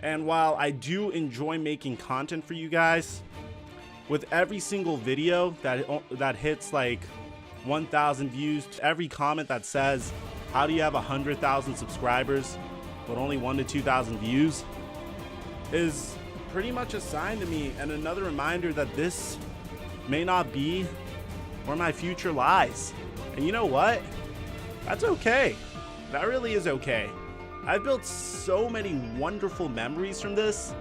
And while I do enjoy making content for you guys, with every single video that hits like 1,000 views, every comment that says, how do you have 100,000 subscribers but only 1,000 to 2,000 views, is pretty much a sign to me and another reminder that this may not be where my future lies. And you know what? That's okay. That really is okay. I've built so many wonderful memories from this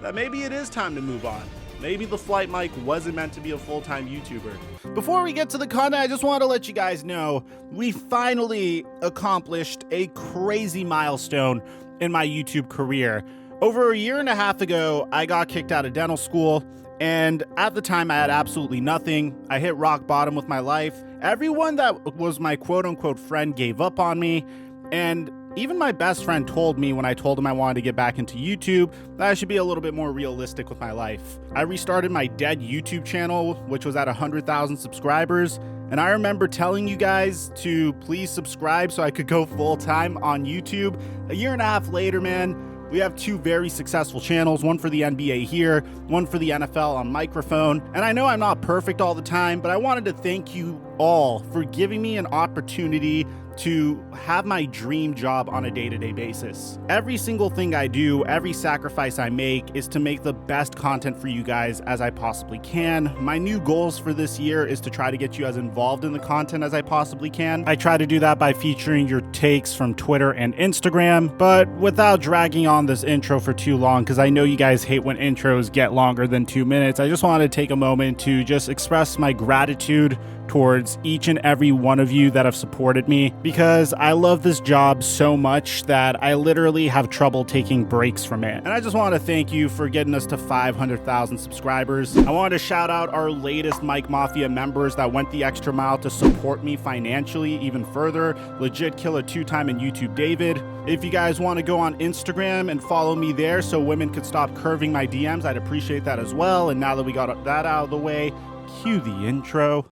that maybe it is time to move on. Maybe Theflightmike wasn't meant to be a full-time YouTuber. Before we get to the content, I just want to let you guys know we finally accomplished a crazy milestone in my YouTube career. Over a year and a half ago, I got kicked out of dental school, and at the time I had absolutely nothing. I hit rock bottom with my life. Everyone that was my quote-unquote friend gave up on me, and even my best friend told me when I told him I wanted to get back into YouTube that I should be a little bit more realistic with my life. I restarted my dead YouTube channel, which was at 100,000 subscribers, and I remember telling you guys to please subscribe so I could go full-time on YouTube. A year and a half later, man, we have two very successful channels, one for the NBA here, one for the NFL on microphone. And I know I'm not perfect all the time, but I wanted to thank you all for giving me an opportunity to have my dream job on a day-to-day basis. Every single thing I do, every sacrifice I make is to make the best content for you guys as I possibly can. My new goals for this year is to try to get you as involved in the content as I possibly can. I try to do that by featuring your takes from Twitter and Instagram, but without dragging on this intro for too long, because I know you guys hate when intros get longer than 2 minutes, I just wanted to take a moment to just express my gratitude towards each and every one of you that have supported me, because I love this job so much that I literally have trouble taking breaks from it. And I just want to thank you for getting us to 500,000 subscribers. I wanted to shout out our latest Mike Mafia members that went the extra mile to support me financially even further. Legit Killer 2-time and YouTube David. If you guys want to go on Instagram and follow me there so women could stop curving my DMs, I'd appreciate that as well. And now that we got that out of the way, cue the intro.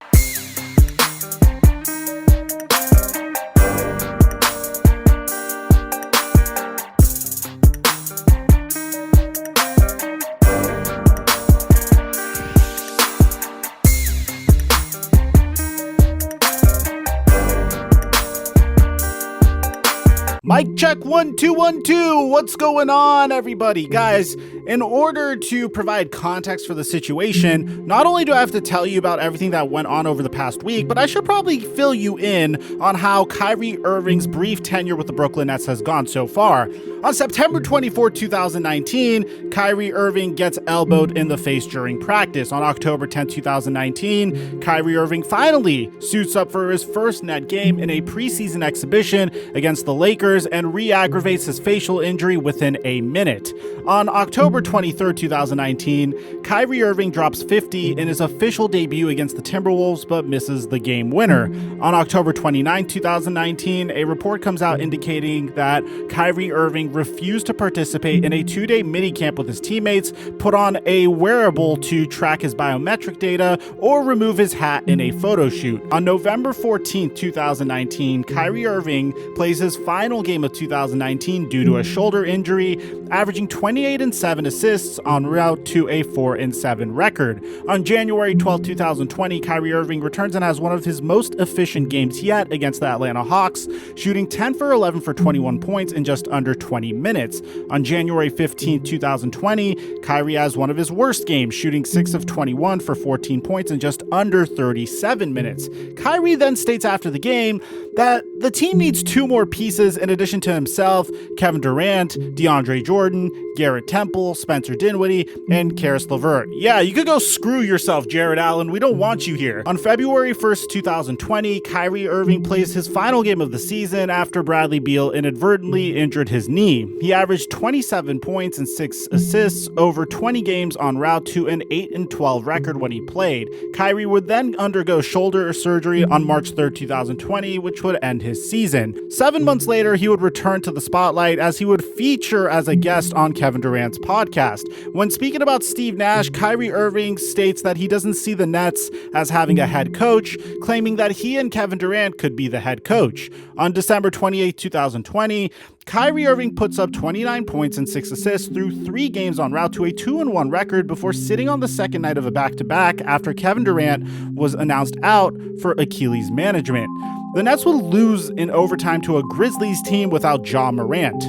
Mic check 1 2 1 2. What's going on, everybody? Guys, in order to provide context for the situation, not only do I have to tell you about everything that went on over the past week, but I should probably fill you in on how Kyrie Irving's brief tenure with the Brooklyn Nets has gone so far. On September 24, 2019, Kyrie Irving gets elbowed in the face during practice. On October 10, 2019, Kyrie Irving finally suits up for his first net game in a preseason exhibition against the Lakers and re-aggravates his facial injury within a minute. On October 23, 2019, Kyrie Irving drops 50 in his official debut against the Timberwolves but misses the game winner. On October 29, 2019, a report comes out indicating that Kyrie Irving refused to participate in a 2-day minicamp with his teammates, put on a wearable to track his biometric data, or remove his hat in a photo shoot. On November 14, 2019, Kyrie Irving plays his final game of 2019 due to a shoulder injury, averaging 28 and 7 assists en route to a 4 and 7 record. On January 12, 2020, Kyrie Irving returns and has one of his most efficient games yet against the Atlanta Hawks, shooting 10 for 11 for 21 points in just under 20 minutes. On January 15, 2020, Kyrie has one of his worst games, shooting 6 of 21 for 14 points in just under 37 minutes. Kyrie then states after the game that the team needs 2 more pieces in addition to himself: Kevin Durant, DeAndre Jordan, Garrett Temple, Spencer Dinwiddie, and Karis LeVert. Yeah, you could go screw yourself, Jared Allen. We don't want you here. On February 1st, 2020, Kyrie Irving plays his final game of the season after Bradley Beal inadvertently injured his knee. He averaged 27 points and 6 assists over 20 games en route to an 8 and 12 record when he played. Kyrie would then undergo shoulder surgery on March 3rd, 2020, which would end his season. 7 months later, he would return to the spotlight as he would feature as a guest on Kevin Durant's podcast. When speaking about Steve Nash, Kyrie Irving states that he doesn't see the Nets as having a head coach, claiming that he and Kevin Durant could be the head coach. On December 28, 2020, Kyrie Irving puts up 29 points and 6 assists through 3 games en route to a 2-1 record before sitting on the second night of a back-to-back after Kevin Durant was announced out for Achilles management. The Nets would lose in overtime to a Grizzlies team without Ja Morant.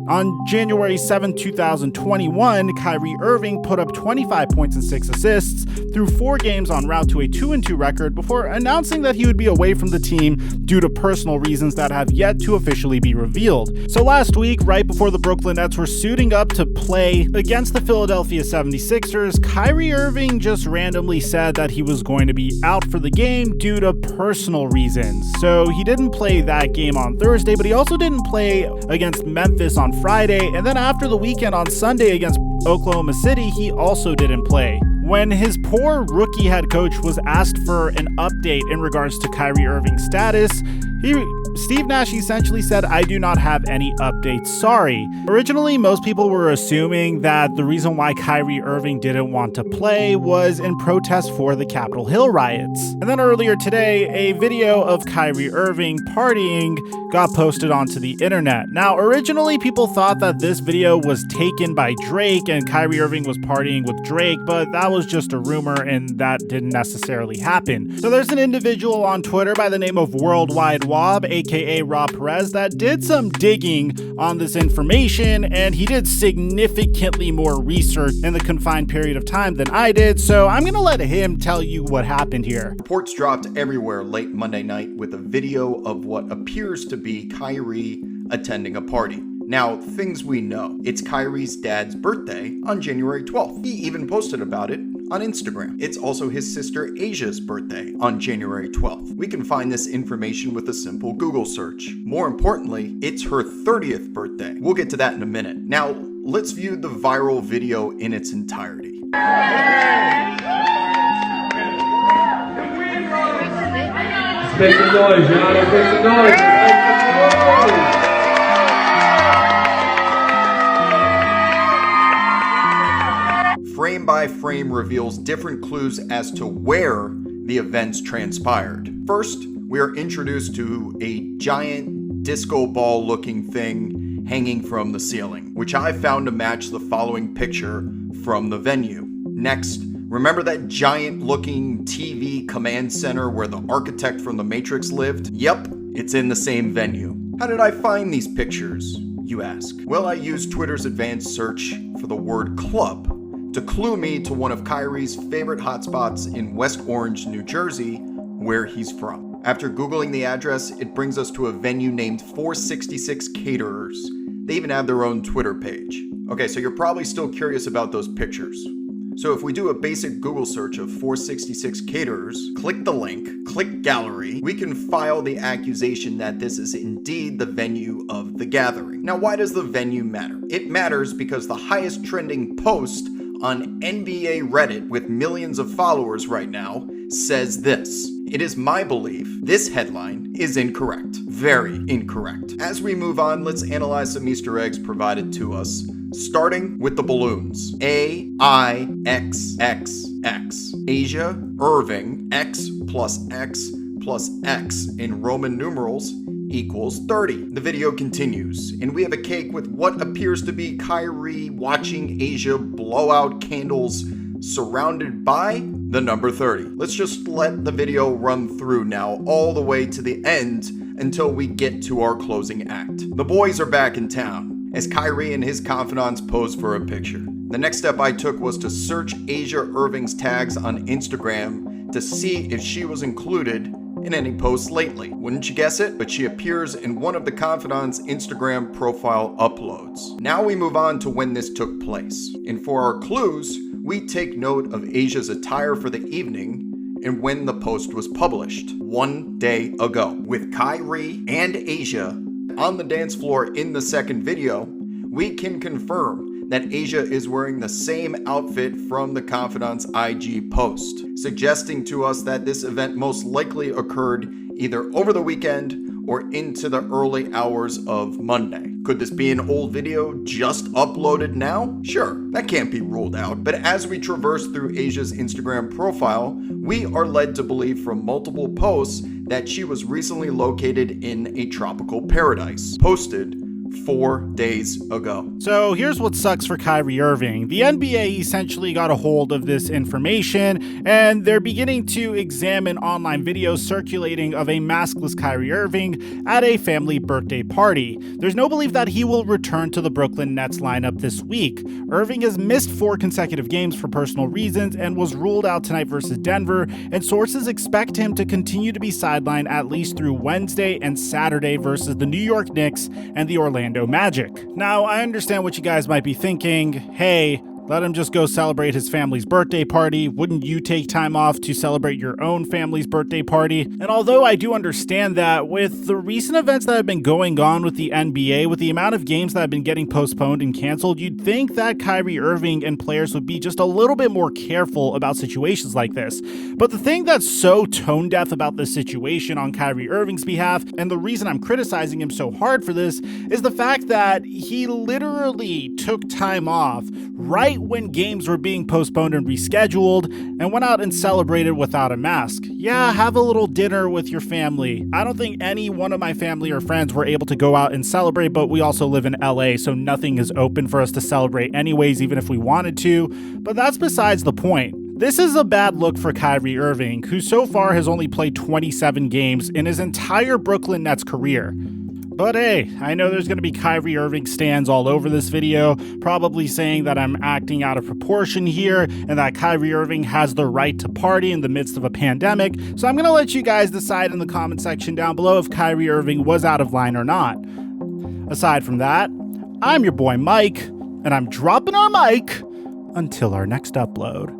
On January 7, 2021, Kyrie Irving put up 25 points and 6 assists through 4 games en route to a 2-2 record before announcing that he would be away from the team due to personal reasons that have yet to officially be revealed. So last week, right before the Brooklyn Nets were suiting up to play against the Philadelphia 76ers, Kyrie Irving just randomly said that he was going to be out for the game due to personal reasons. So he didn't play that game on Thursday, but he also didn't play against Memphis on Friday, and then after the weekend on Sunday against Oklahoma City, he also didn't play. When his poor rookie head coach was asked for an update in regards to Kyrie Irving's status, Steve Nash essentially said, "I do not have any updates, sorry." Originally, most people were assuming that the reason why Kyrie Irving didn't want to play was in protest for the Capitol Hill riots. And then earlier today, a video of Kyrie Irving partying got posted onto the internet. Now, originally, people thought that this video was taken by Drake and Kyrie Irving was partying with Drake, but that was just a rumor and that didn't necessarily happen. So there's an individual on Twitter by the name of Worldwide Wob, aka Rob Perez, that did some digging on this information, and he did significantly more research in the confined period of time than I did, so I'm gonna let him tell you what happened here. Reports dropped everywhere late Monday night with a video of what appears to be Kyrie attending a party. Now, things we know. It's Kyrie's dad's birthday on January 12th. He even posted about it on Instagram. It's also his sister Asia's birthday on January 12th. We can find this information with a simple Google search. More importantly, it's her 30th birthday. We'll get to that in a minute. Now, let's view the viral video in its entirety. Make some noise, Gianna, make some noise. Frame by frame reveals different clues as to where the events transpired. First, we are introduced to a giant disco ball looking thing hanging from the ceiling, which I found to match the following picture from the venue. Next, remember that giant looking TV command center where the architect from The Matrix lived? Yep, it's in the same venue. How did I find these pictures, you ask? Well, I used Twitter's advanced search for the word club to clue me to one of Kyrie's favorite hotspots in West Orange, New Jersey, where he's from. After Googling the address, it brings us to a venue named 466 Caterers. They even have their own Twitter page. Okay, so you're probably still curious about those pictures. So if we do a basic Google search of 466 Caterers, click the link, click gallery, we can file the accusation that this is indeed the venue of the gathering. Now, why does the venue matter? It matters because the highest trending post on NBA Reddit with millions of followers right now says this. It is my belief this headline is incorrect. Very incorrect. As we move on, let's analyze some Easter eggs provided to us, starting with the balloons. AIXXX. Asia Irving X plus X plus X in Roman numerals equals 30. The video continues, and we have a cake with what appears to be Kyrie watching Asia blow out candles surrounded by the number 30. Let's just let the video run through now all the way to the end until we get to our closing act. The boys are back in town as Kyrie and his confidants pose for a picture. The next step I took was to search Asia Irving's tags on Instagram to see if she was included in any posts lately. Wouldn't you guess it? But she appears in one of the confidants' Instagram profile uploads. Now we move on to when this took place. And for our clues, we take note of Asia's attire for the evening and when the post was published, 1 day ago. With Kyrie and Asia on the dance floor in the second video, we can confirm that Asia is wearing the same outfit from the confidant's IG post, suggesting to us that this event most likely occurred either over the weekend or into the early hours of Monday. Could this be an old video just uploaded now? Sure, that can't be ruled out. But as we traverse through Asia's Instagram profile, we are led to believe from multiple posts that she was recently located in a tropical paradise, posted 4 days ago. So here's what sucks for Kyrie Irving. The NBA essentially got a hold of this information, and they're beginning to examine online videos circulating of a maskless Kyrie Irving at a family birthday party. There's no belief that he will return to the Brooklyn Nets lineup this week. Irving has missed 4 consecutive games for personal reasons and was ruled out tonight versus Denver, and sources expect him to continue to be sidelined at least through Wednesday and Saturday versus the New York Knicks and the Orlando Magic. Now, I understand what you guys might be thinking. Hey, let him just go celebrate his family's birthday party. Wouldn't you take time off to celebrate your own family's birthday party? And although I do understand that, with the recent events that have been going on with the NBA, with the amount of games that have been getting postponed and canceled, you'd think that Kyrie Irving and players would be just a little bit more careful about situations like this. But the thing that's so tone deaf about this situation on Kyrie Irving's behalf, and the reason I'm criticizing him so hard for this, is the fact that he literally took time off right when games were being postponed and rescheduled, and went out and celebrated without a mask. Yeah, have a little dinner with your family. I don't think any one of my family or friends were able to go out and celebrate, but we also live in LA, so nothing is open for us to celebrate anyways, even if we wanted to. But that's besides the point. This is a bad look for Kyrie Irving, who so far has only played 27 games in his entire Brooklyn Nets career. But hey, I know there's going to be Kyrie Irving stans all over this video, probably saying that I'm acting out of proportion here and that Kyrie Irving has the right to party in the midst of a pandemic. So I'm going to let you guys decide in the comment section down below if Kyrie Irving was out of line or not. Aside from that, I'm your boy Mike, and I'm dropping our mic until our next upload.